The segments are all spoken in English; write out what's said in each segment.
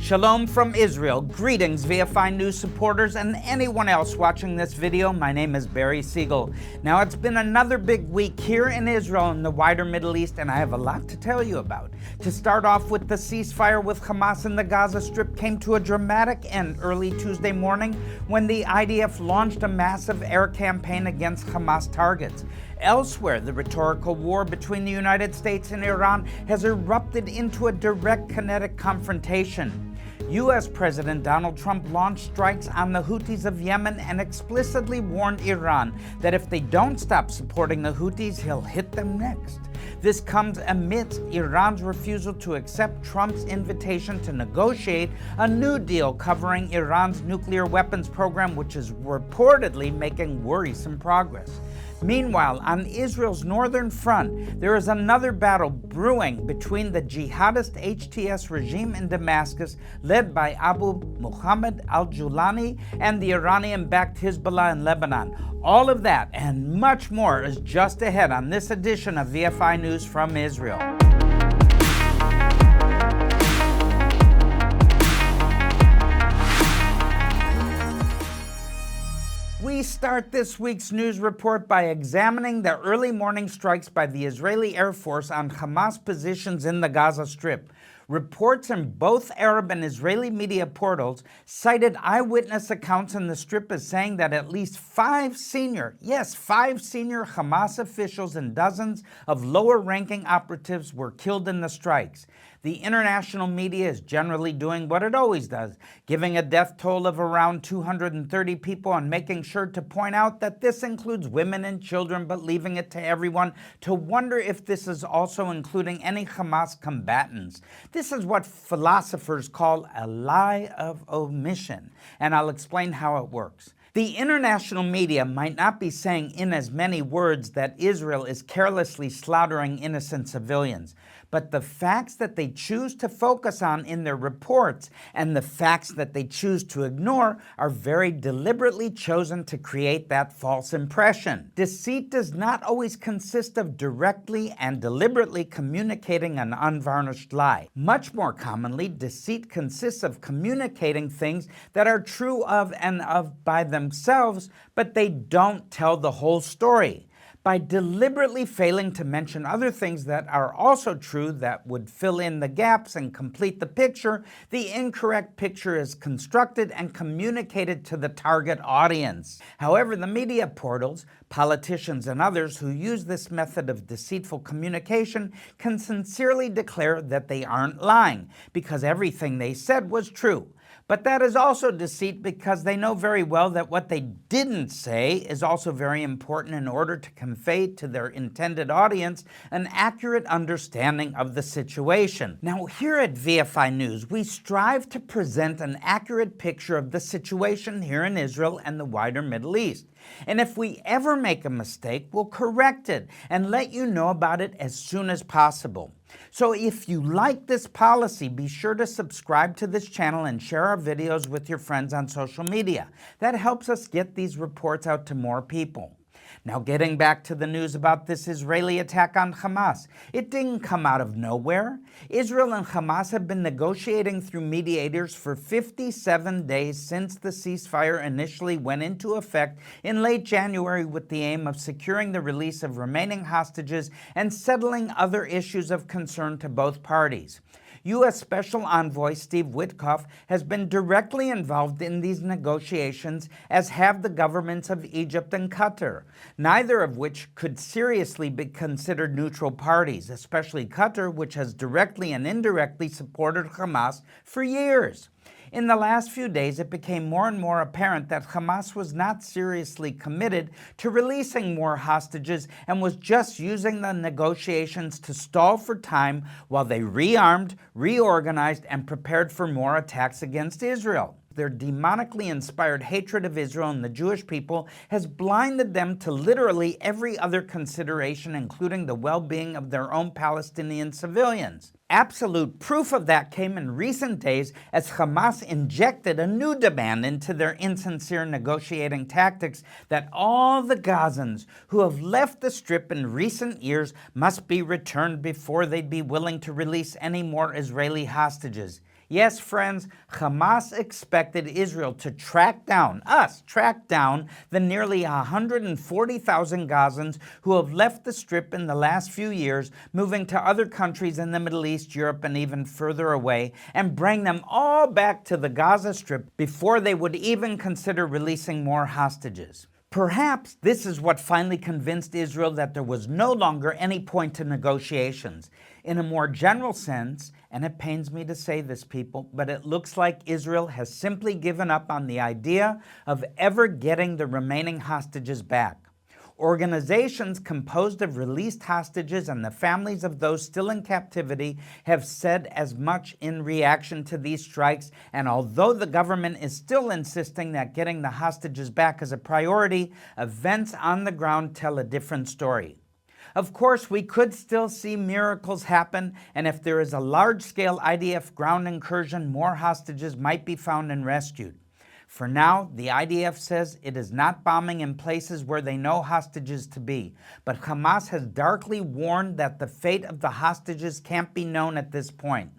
Shalom from Israel. Greetings, VFI News supporters and anyone else watching this video. My name is Barry Siegel. Now, it's been another big week here in Israel and the wider Middle East, and I have a lot to tell you about. To start off with, the ceasefire with Hamas in the Gaza Strip came to a dramatic end early Tuesday morning when the IDF launched a massive air campaign against Hamas targets. Elsewhere, the rhetorical war between the United States and Iran has erupted into a direct kinetic confrontation. U.S. President Donald Trump launched strikes on the Houthis of Yemen and explicitly warned Iran that if they don't stop supporting the Houthis, he'll hit them next. This comes amidst Iran's refusal to accept Trump's invitation to negotiate a new deal covering Iran's nuclear weapons program, which is reportedly making worrisome progress. Meanwhile, on Israel's northern front, there is another battle brewing between the jihadist HTS regime in Damascus, led by Abu Muhammad al-Julani, and the Iranian-backed Hezbollah in Lebanon. All of that and much more is just ahead on this edition of VFI News from Israel. We start this week's news report by examining the early morning strikes by the Israeli Air Force on Hamas positions in the Gaza Strip. Reports in both Arab and Israeli media portals cited eyewitness accounts in the Strip as saying that at least five senior Hamas officials and dozens of lower-ranking operatives were killed in the strikes. The international media is generally doing what it always does, giving a death toll of around 230 people and making sure to point out that this includes women and children, but leaving it to everyone to wonder if this is also including any Hamas combatants. This is what philosophers call a lie of omission, and I'll explain how it works. The international media might not be saying in as many words that Israel is carelessly slaughtering innocent civilians, but the facts that they choose to focus on in their reports and the facts that they choose to ignore are very deliberately chosen to create that false impression. Deceit does not always consist of directly and deliberately communicating an unvarnished lie. Much more commonly, deceit consists of communicating things that are true of and of by themselves, but they don't tell the whole story. By deliberately failing to mention other things that are also true that would fill in the gaps and complete the picture, the incorrect picture is constructed and communicated to the target audience. However, the media portals, politicians, and others who use this method of deceitful communication can sincerely declare that they aren't lying, because everything they said was true. But that is also deceit because they know very well that what they didn't say is also very important in order to convey to their intended audience an accurate understanding of the situation. Now, here at VFI News, we strive to present an accurate picture of the situation here in Israel and the wider Middle East. And if we ever make a mistake, we'll correct it and let you know about it as soon as possible. So if you like this policy, be sure to subscribe to this channel and share our videos with your friends on social media. That helps us get these reports out to more people. Now, getting back to the news about this Israeli attack on Hamas, it didn't come out of nowhere. Israel and Hamas have been negotiating through mediators for 57 days since the ceasefire initially went into effect in late January with the aim of securing the release of remaining hostages and settling other issues of concern to both parties. U.S. Special Envoy Steve Witkoff has been directly involved in these negotiations, as have the governments of Egypt and Qatar, neither of which could seriously be considered neutral parties, especially Qatar, which has directly and indirectly supported Hamas for years. In the last few days, it became more and more apparent that Hamas was not seriously committed to releasing more hostages and was just using the negotiations to stall for time while they rearmed, reorganized, and prepared for more attacks against Israel. Their demonically inspired hatred of Israel and the Jewish people has blinded them to literally every other consideration, including the well-being of their own Palestinian civilians. Absolute proof of that came in recent days as Hamas injected a new demand into their insincere negotiating tactics that all the Gazans who have left the Strip in recent years must be returned before they'd be willing to release any more Israeli hostages. Yes, friends, Hamas expected Israel to track down the nearly 140,000 Gazans who have left the Strip in the last few years, moving to other countries in the Middle East, Europe, and even further away, and bring them all back to the Gaza Strip before they would even consider releasing more hostages. Perhaps this is what finally convinced Israel that there was no longer any point to negotiations. In a more general sense, and it pains me to say this, people, but it looks like Israel has simply given up on the idea of ever getting the remaining hostages back. Organizations composed of released hostages and the families of those still in captivity have said as much in reaction to these strikes, and although the government is still insisting that getting the hostages back is a priority, events on the ground tell a different story. Of course, we could still see miracles happen, and if there is a large-scale IDF ground incursion, more hostages might be found and rescued. For now, the IDF says it is not bombing in places where they know hostages to be, but Hamas has darkly warned that the fate of the hostages can't be known at this point.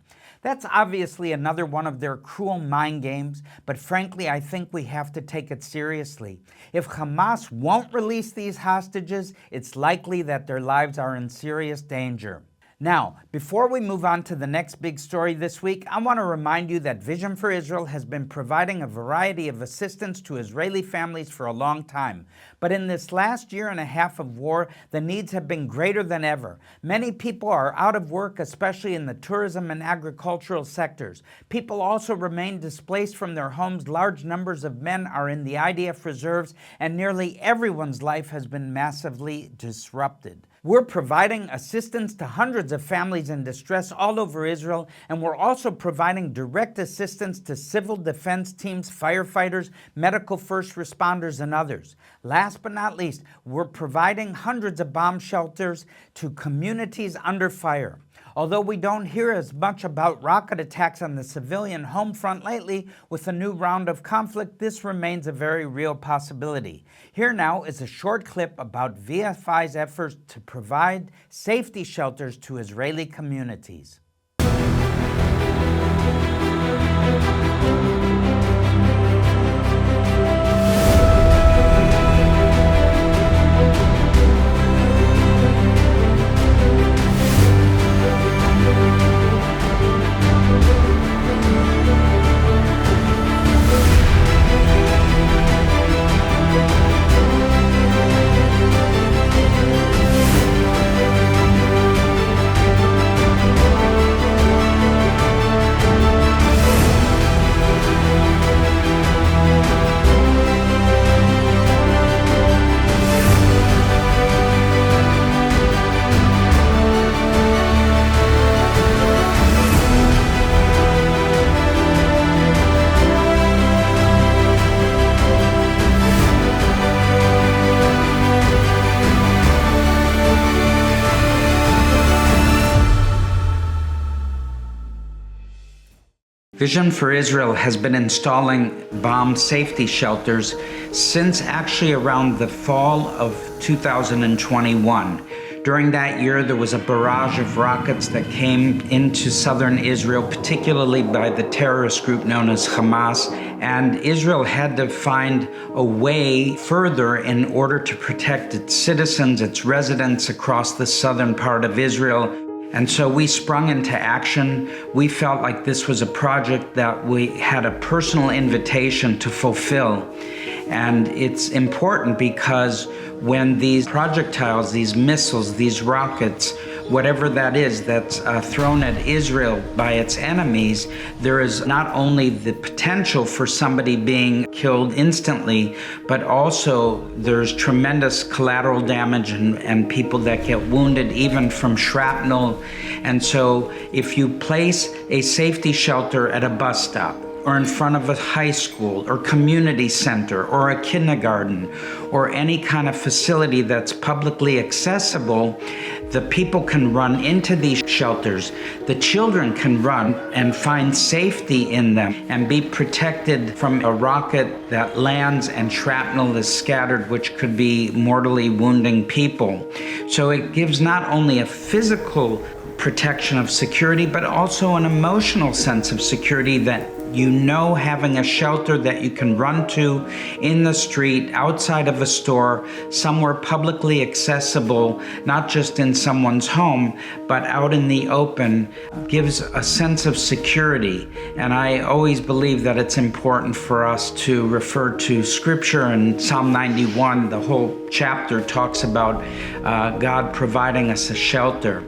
That's obviously another one of their cruel mind games, but frankly, I think we have to take it seriously. If Hamas won't release these hostages, it's likely that their lives are in serious danger. Now, before we move on to the next big story this week, I want to remind you that Vision for Israel has been providing a variety of assistance to Israeli families for a long time. But in this last year and a half of war, the needs have been greater than ever. Many people are out of work, especially in the tourism and agricultural sectors. People also remain displaced from their homes. Large numbers of men are in the IDF reserves, and nearly everyone's life has been massively disrupted. We're providing assistance to hundreds of families in distress all over Israel, and we're also providing direct assistance to civil defense teams, firefighters, medical first responders, and others. Last but not least, we're providing hundreds of bomb shelters to communities under fire. Although we don't hear as much about rocket attacks on the civilian home front lately, with a new round of conflict, this remains a very real possibility. Here now is a short clip about VFI's efforts to provide safety shelters to Israeli communities. Vision for Israel has been installing bomb safety shelters since actually around the fall of 2021. During that year, there was a barrage of rockets that came into southern Israel, particularly by the terrorist group known as Hamas, and Israel had to find a way further in order to protect its citizens, its residents across the southern part of Israel. And so we sprung into action. We felt like this was a project that we had a personal invitation to fulfill. And it's important because when these projectiles, these missiles, these rockets, whatever that is that's thrown at Israel by its enemies, there is not only the potential for somebody being killed instantly, but also there's tremendous collateral damage and people that get wounded even from shrapnel. And so if you place a safety shelter at a bus stop, or in front of a high school or community center or a kindergarten or any kind of facility that's publicly accessible, the people can run into these shelters. The children can run and find safety in them and be protected from a rocket that lands and shrapnel is scattered, which could be mortally wounding people. So it gives not only a physical protection of security, but also an emotional sense of security that having a shelter that you can run to in the street, outside of a store, somewhere publicly accessible, not just in someone's home, but out in the open, gives a sense of security. And I always believe that it's important for us to refer to Scripture. In Psalm 91, the whole chapter talks about God providing us a shelter.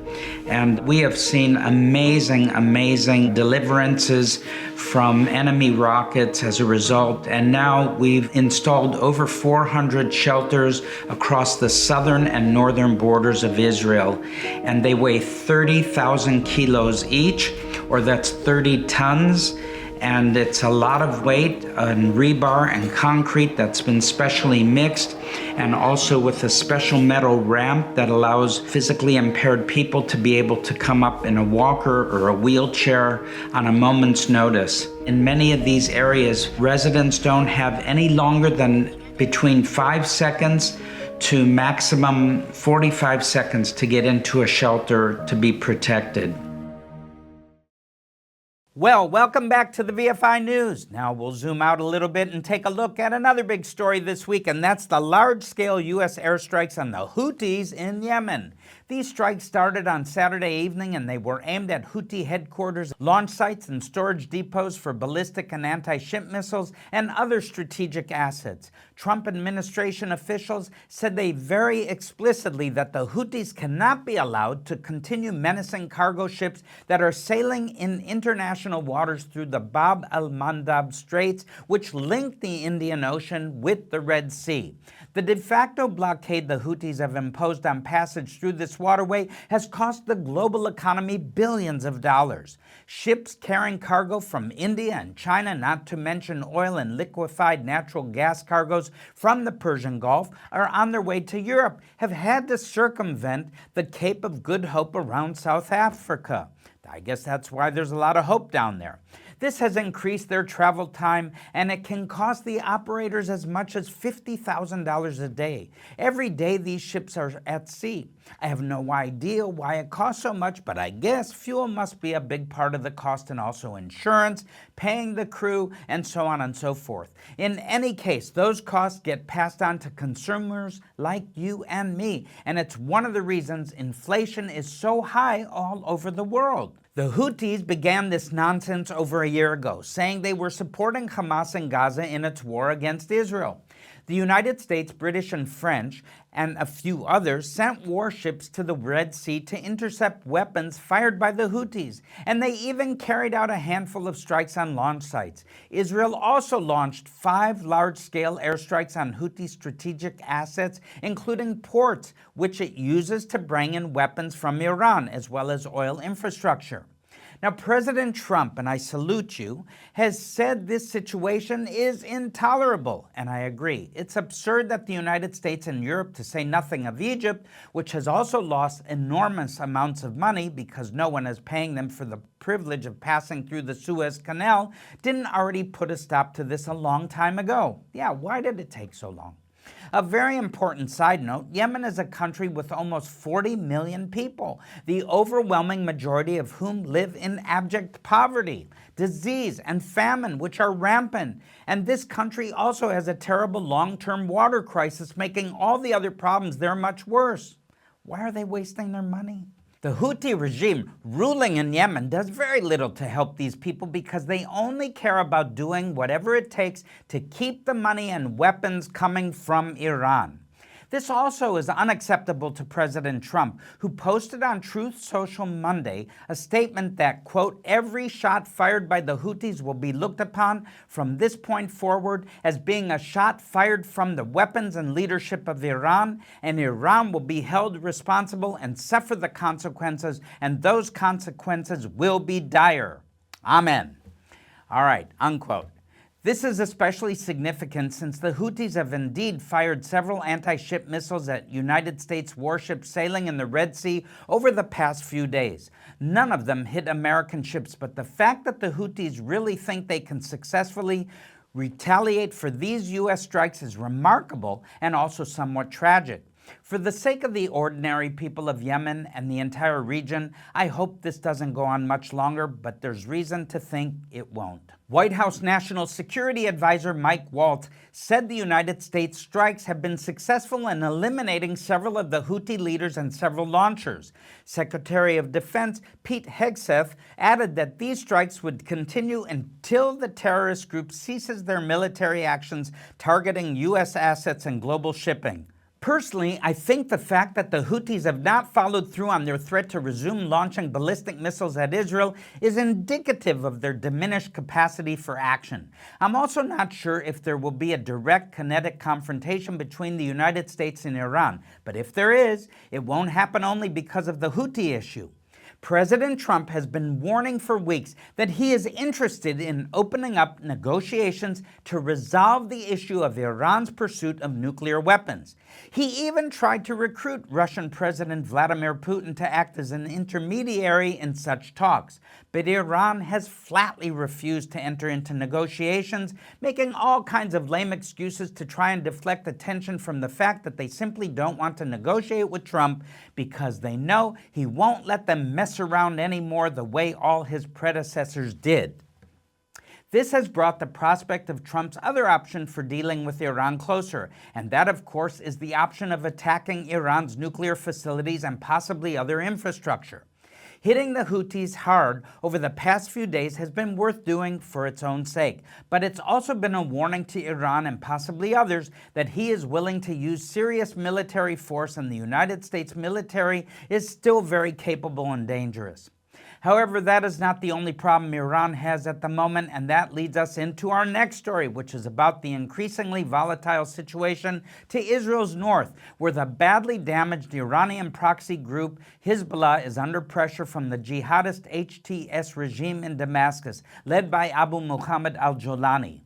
And we have seen amazing deliverances from enemy rockets as a result. And now we've installed over 400 shelters across the southern and northern borders of Israel. And they weigh 30,000 kilos each, or that's 30 tons. And it's a lot of weight on rebar and concrete that's been specially mixed, and also with a special metal ramp that allows physically impaired people to be able to come up in a walker or a wheelchair on a moment's notice. In many of these areas, residents don't have any longer than between 5 seconds to maximum 45 seconds to get into a shelter to be protected. Well, welcome back to the VFI News. Now we'll zoom out a little bit and take a look at another big story this week, and that's the large-scale U.S. airstrikes on the Houthis in Yemen. These strikes started on Saturday evening, and they were aimed at Houthi headquarters, launch sites, and storage depots for ballistic and anti-ship missiles and other strategic assets. Trump administration officials said they very explicitly that the Houthis cannot be allowed to continue menacing cargo ships that are sailing in international waters through the Bab el-Mandab Straits, which link the Indian Ocean with the Red Sea. The de facto blockade the Houthis have imposed on passage through this waterway has cost the global economy billions of dollars. Ships carrying cargo from India and China, not to mention oil and liquefied natural gas cargoes from the Persian Gulf, are on their way to Europe, have had to circumvent the Cape of Good Hope around South Africa. I guess that's why there's a lot of hope down there. This has increased their travel time, and it can cost the operators as much as $50,000 a day. Every day these ships are at sea. I have no idea why it costs so much, but I guess fuel must be a big part of the cost, and also insurance, paying the crew, and so on and so forth. In any case, those costs get passed on to consumers like you and me, and it's one of the reasons inflation is so high all over the world. The Houthis began this nonsense over a year ago, saying they were supporting Hamas in Gaza in its war against Israel. The United States, British, and French, and a few others sent warships to the Red Sea to intercept weapons fired by the Houthis, and they even carried out a handful of strikes on launch sites. Israel also launched 5 large-scale airstrikes on Houthi strategic assets, including ports, which it uses to bring in weapons from Iran, as well as oil infrastructure. Now, President Trump, and I salute you, has said this situation is intolerable, and I agree. It's absurd that the United States and Europe, to say nothing of Egypt, which has also lost enormous amounts of money because no one is paying them for the privilege of passing through the Suez Canal, didn't already put a stop to this a long time ago. Yeah, why did it take so long? A very important side note, Yemen is a country with almost 40 million people, the overwhelming majority of whom live in abject poverty, disease, and famine, which are rampant. And this country also has a terrible long-term water crisis, making all the other problems there much worse. Why are they wasting their money? The Houthi regime ruling in Yemen does very little to help these people because they only care about doing whatever it takes to keep the money and weapons coming from Iran. This also is unacceptable to President Trump, who posted on Truth Social Monday a statement that, quote, every shot fired by the Houthis will be looked upon from this point forward as being a shot fired from the weapons and leadership of Iran, and Iran will be held responsible and suffer the consequences, and those consequences will be dire. Amen. All right, unquote. This is especially significant since the Houthis have indeed fired several anti-ship missiles at United States warships sailing in the Red Sea over the past few days. None of them hit American ships, but the fact that the Houthis really think they can successfully retaliate for these U.S. strikes is remarkable and also somewhat tragic. For the sake of the ordinary people of Yemen and the entire region, I hope this doesn't go on much longer, but there's reason to think it won't. White House National Security Advisor Mike Waltz said the United States strikes have been successful in eliminating several of the Houthi leaders and several launchers. Secretary of Defense Pete Hegseth added that these strikes would continue until the terrorist group ceases their military actions targeting U.S. assets and global shipping. Personally, I think the fact that the Houthis have not followed through on their threat to resume launching ballistic missiles at Israel is indicative of their diminished capacity for action. I'm also not sure if there will be a direct kinetic confrontation between the United States and Iran, but if there is, it won't happen only because of the Houthi issue. President Trump has been warning for weeks that he is interested in opening up negotiations to resolve the issue of Iran's pursuit of nuclear weapons. He even tried to recruit Russian President Vladimir Putin to act as an intermediary in such talks, but Iran has flatly refused to enter into negotiations, making all kinds of lame excuses to try and deflect attention from the fact that they simply don't want to negotiate with Trump because they know he won't let them mess around anymore the way all his predecessors did. This has brought the prospect of Trump's other option for dealing with Iran closer, and that, of course, is the option of attacking Iran's nuclear facilities and possibly other infrastructure. Hitting the Houthis hard over the past few days has been worth doing for its own sake, but it's also been a warning to Iran and possibly others that he is willing to use serious military force and the United States military is still very capable and dangerous. However, that is not the only problem Iran has at the moment, and that leads us into our next story, which is about the increasingly volatile situation to Israel's north, where the badly damaged Iranian proxy group Hezbollah is under pressure from the jihadist HTS regime in Damascus, led by Abu Muhammad al-Jolani.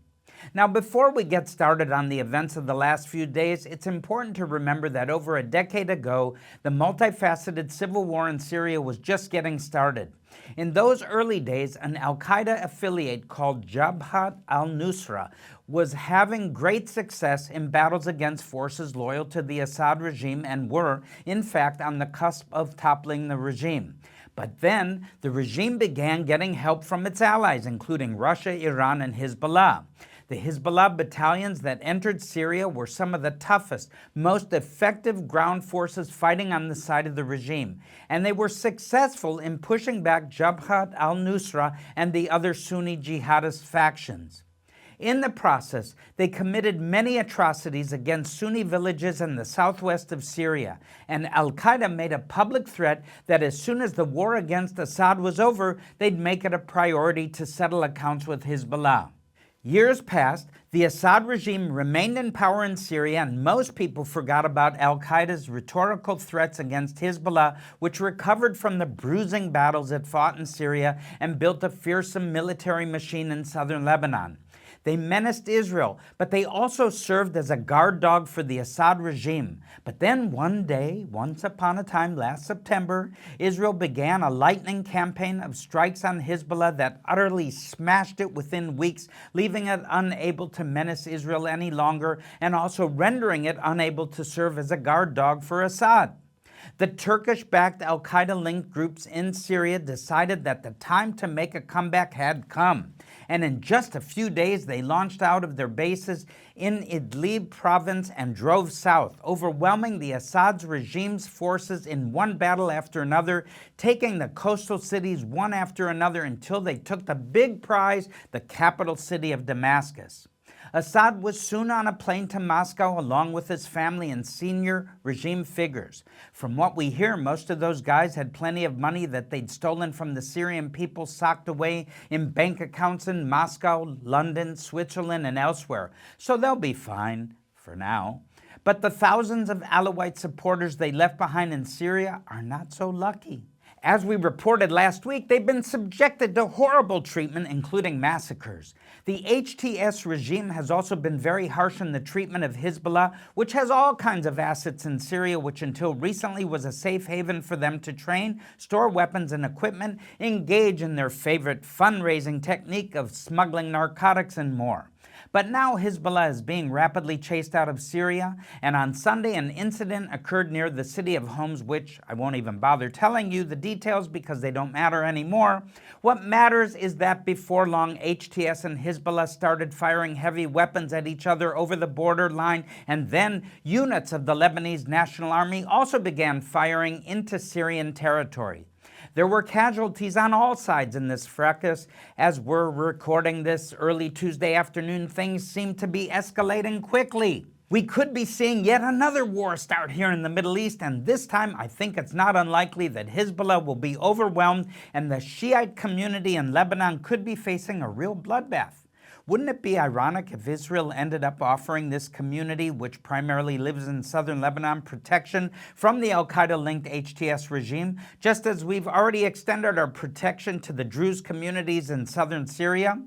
Now, before we get started on the events of the last few days, it's important to remember that over a decade ago, the multifaceted civil war in Syria was just getting started. In those early days, an al-Qaeda affiliate called Jabhat al-Nusra was having great success in battles against forces loyal to the Assad regime and were, in fact, on the cusp of toppling the regime. But then, the regime began getting help from its allies, including Russia, Iran, and Hezbollah. The Hezbollah battalions that entered Syria were some of the toughest, most effective ground forces fighting on the side of the regime, and they were successful in pushing back Jabhat al-Nusra and the other Sunni jihadist factions. In the process, they committed many atrocities against Sunni villages in the southwest of Syria, and al-Qaeda made a public threat that as soon as the war against Assad was over, they'd make it a priority to settle accounts with Hezbollah. Years passed, the Assad regime remained in power in Syria, and most people forgot about al-Qaeda's rhetorical threats against Hezbollah, which recovered from the bruising battles it fought in Syria and built a fearsome military machine in southern Lebanon. They menaced Israel, but they also served as a guard dog for the Assad regime. But then one day, once upon a time last September, Israel began a lightning campaign of strikes on Hezbollah that utterly smashed it within weeks, leaving it unable to menace Israel any longer and also rendering it unable to serve as a guard dog for Assad. The Turkish-backed al-Qaeda-linked groups in Syria decided that the time to make a comeback had come, and in just a few days they launched out of their bases in Idlib province and drove south, overwhelming the Assad regime's forces in one battle after another, taking the coastal cities one after another until they took the big prize, the capital city of Damascus. Assad was soon on a plane to Moscow along with his family and senior regime figures. From what we hear, most of those guys had plenty of money that they'd stolen from the Syrian people socked away in bank accounts in Moscow, London, Switzerland, and elsewhere. So they'll be fine, for now. But the thousands of Alawite supporters they left behind in Syria are not so lucky. As we reported last week, they've been subjected to horrible treatment, including massacres. The HTS regime has also been very harsh in the treatment of Hezbollah, which has all kinds of assets in Syria, which until recently was a safe haven for them to train, store weapons and equipment, engage in their favorite fundraising technique of smuggling narcotics and more. But now Hezbollah is being rapidly chased out of Syria, and on Sunday an incident occurred near the city of Homs, which I won't even bother telling you the details because they don't matter anymore. What matters is that before long, HTS and Hezbollah started firing heavy weapons at each other over the border line, and then units of the Lebanese National Army also began firing into Syrian territory. There were casualties on all sides in this fracas. As we're recording this early Tuesday afternoon, things seem to be escalating quickly. We could be seeing yet another war start here in the Middle East, and this time I think it's not unlikely that Hezbollah will be overwhelmed and the Shiite community in Lebanon could be facing a real bloodbath. Wouldn't it be ironic if Israel ended up offering this community, which primarily lives in southern Lebanon, protection from the al-Qaeda-linked HTS regime, just as we've already extended our protection to the Druze communities in southern Syria?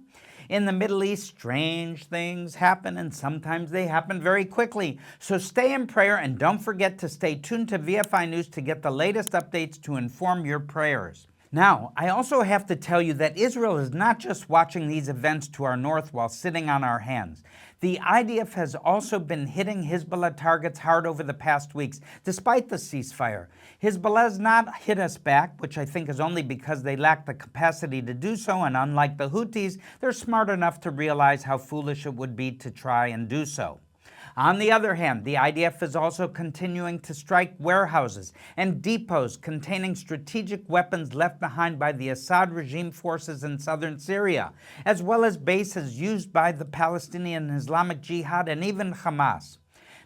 In the Middle East, strange things happen, and sometimes they happen very quickly. So stay in prayer, and don't forget to stay tuned to VFI News to get the latest updates to inform your prayers. Now, I also have to tell you that Israel is not just watching these events to our north while sitting on our hands. The IDF has also been hitting Hezbollah targets hard over the past weeks, despite the ceasefire. Hezbollah has not hit us back, which I think is only because they lack the capacity to do so, and unlike the Houthis, they're smart enough to realize how foolish it would be to try and do so. On the other hand, the IDF is also continuing to strike warehouses and depots containing strategic weapons left behind by the Assad regime forces in southern Syria, as well as bases used by the Palestinian Islamic Jihad and even Hamas.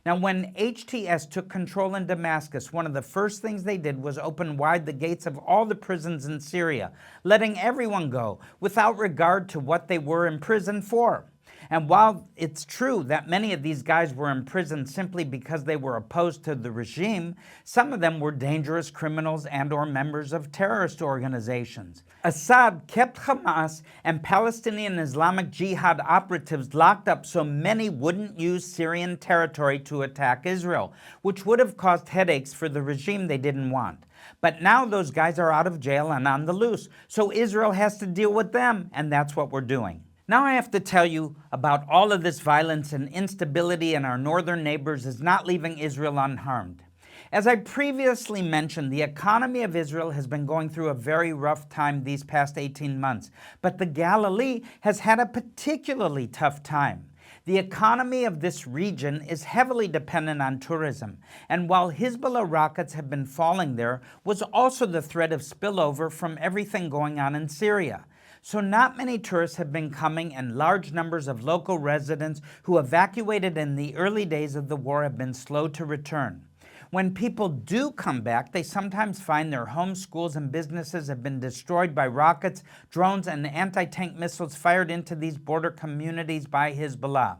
Now, when HTS took control in Damascus, one of the first things they did was open wide the gates of all the prisons in Syria, letting everyone go without regard to what they were imprisoned for. And while it's true that many of these guys were imprisoned simply because they were opposed to the regime, some of them were dangerous criminals and/or members of terrorist organizations. Assad kept Hamas and Palestinian Islamic Jihad operatives locked up so many wouldn't use Syrian territory to attack Israel, which would have caused headaches for the regime they didn't want. But now those guys are out of jail and on the loose, so Israel has to deal with them, and that's what we're doing. Now I have to tell you about all of this violence and instability in our northern neighbors is not leaving Israel unharmed. As I previously mentioned, the economy of Israel has been going through a very rough time these past 18 months, but the Galilee has had a particularly tough time. The economy of this region is heavily dependent on tourism, and while Hezbollah rockets have been falling there, was also the threat of spillover from everything going on in Syria. So not many tourists have been coming, and large numbers of local residents who evacuated in the early days of the war have been slow to return. When people do come back, they sometimes find their homes, schools, and businesses have been destroyed by rockets, drones, and anti-tank missiles fired into these border communities by Hezbollah.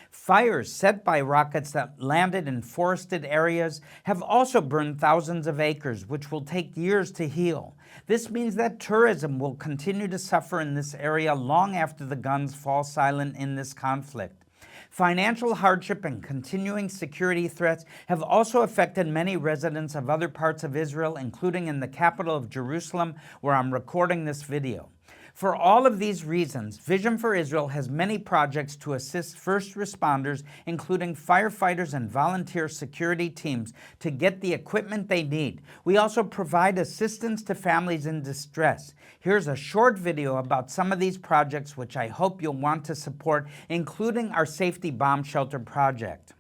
Fires set by rockets that landed in forested areas have also burned thousands of acres, which will take years to heal. This means that tourism will continue to suffer in this area long after the guns fall silent in this conflict. Financial hardship and continuing security threats have also affected many residents of other parts of Israel, including in the capital of Jerusalem, where I'm recording this video. For all of these reasons, Vision for Israel has many projects to assist first responders, including firefighters and volunteer security teams, to get the equipment they need. We also provide assistance to families in distress. Here's a short video about some of these projects which I hope you'll want to support, including our safety bomb shelter project.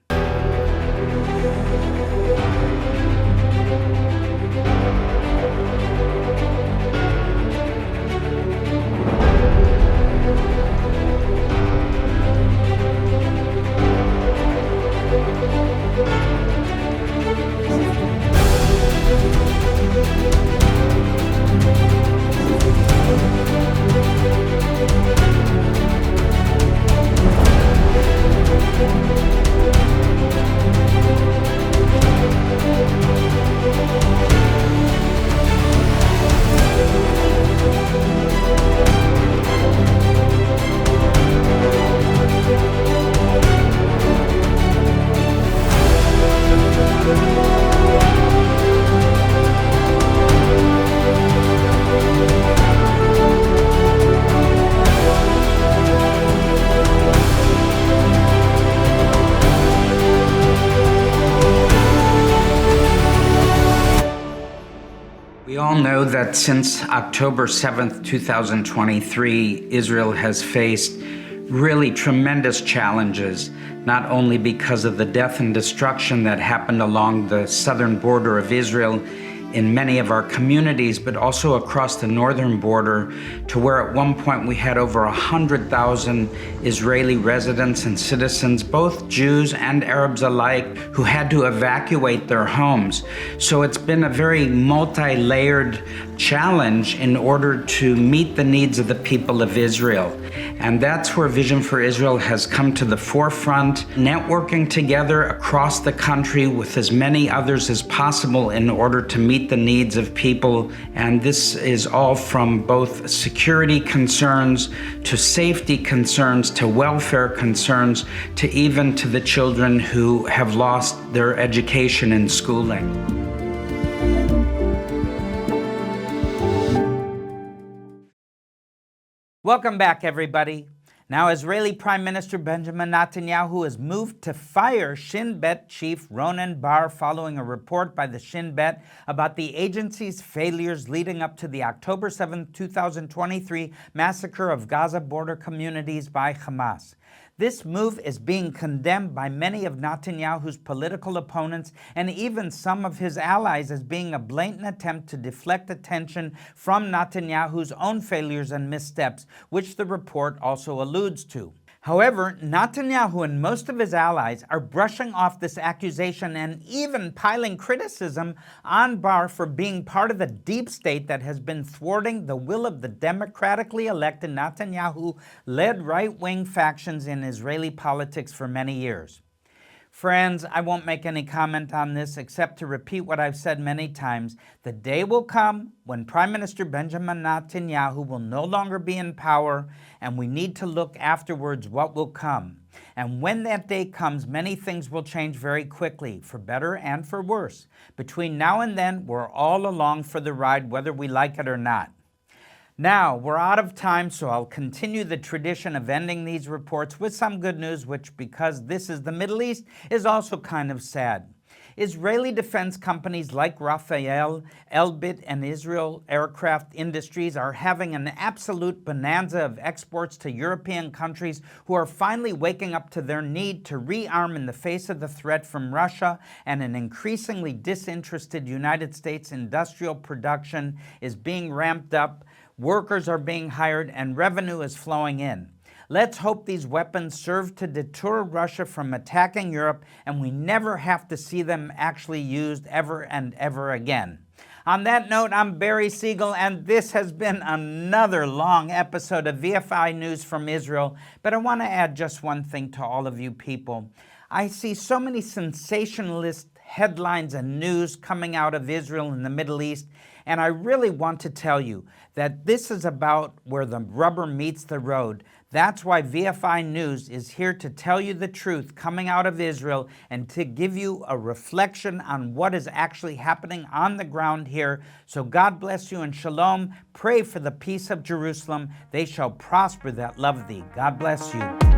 know that since October 7th, 2023, Israel has faced really tremendous challenges, not only because of the death and destruction that happened along the southern border of Israel in many of our communities, but also across the northern border, to where at one point we had over 100,000 Israeli residents and citizens, both Jews and Arabs alike, who had to evacuate their homes. So it's been a very multi-layered challenge in order to meet the needs of the people of Israel. And that's where Vision for Israel has come to the forefront, networking together across the country with as many others as possible in order to meet the needs of people. And this is all from both security concerns to safety concerns to welfare concerns to even to the children who have lost their education and schooling. Welcome back, everybody. Now, Israeli Prime Minister Benjamin Netanyahu has moved to fire Shin Bet chief Ronen Bar following a report by the Shin Bet about the agency's failures leading up to the October 7, 2023 massacre of Gaza border communities by Hamas. This move is being condemned by many of Netanyahu's political opponents and even some of his allies as being a blatant attempt to deflect attention from Netanyahu's own failures and missteps, which the report also alludes to. However, Netanyahu and most of his allies are brushing off this accusation and even piling criticism on Bar for being part of the deep state that has been thwarting the will of the democratically elected Netanyahu-led right-wing factions in Israeli politics for many years. Friends, I won't make any comment on this except to repeat what I've said many times. The day will come when Prime Minister Benjamin Netanyahu will no longer be in power, and we need to look afterwards what will come. And when that day comes, many things will change very quickly, for better and for worse. Between now and then, we're all along for the ride, whether we like it or not. Now, we're out of time, so I'll continue the tradition of ending these reports with some good news, which, because this is the Middle East, is also kind of sad. Israeli defense companies like Rafael, Elbit, and Israel Aircraft Industries are having an absolute bonanza of exports to European countries who are finally waking up to their need to rearm in the face of the threat from Russia, and an increasingly disinterested United States industrial production is being ramped up. Workers are being hired and revenue is flowing in. Let's hope these weapons serve to deter Russia from attacking Europe and we never have to see them actually used ever and ever again. On that note, I'm Barry Siegel, and this has been another long episode of VFI News from Israel. But I want to add just one thing to all of you people. I see so many sensationalist headlines and news coming out of Israel and the Middle East, and I really want to tell you that this is about where the rubber meets the road. That's why VFI News is here to tell you the truth coming out of Israel and to give you a reflection on what is actually happening on the ground here. So God bless you and shalom. Pray for the peace of Jerusalem. They shall prosper that love thee. God bless you.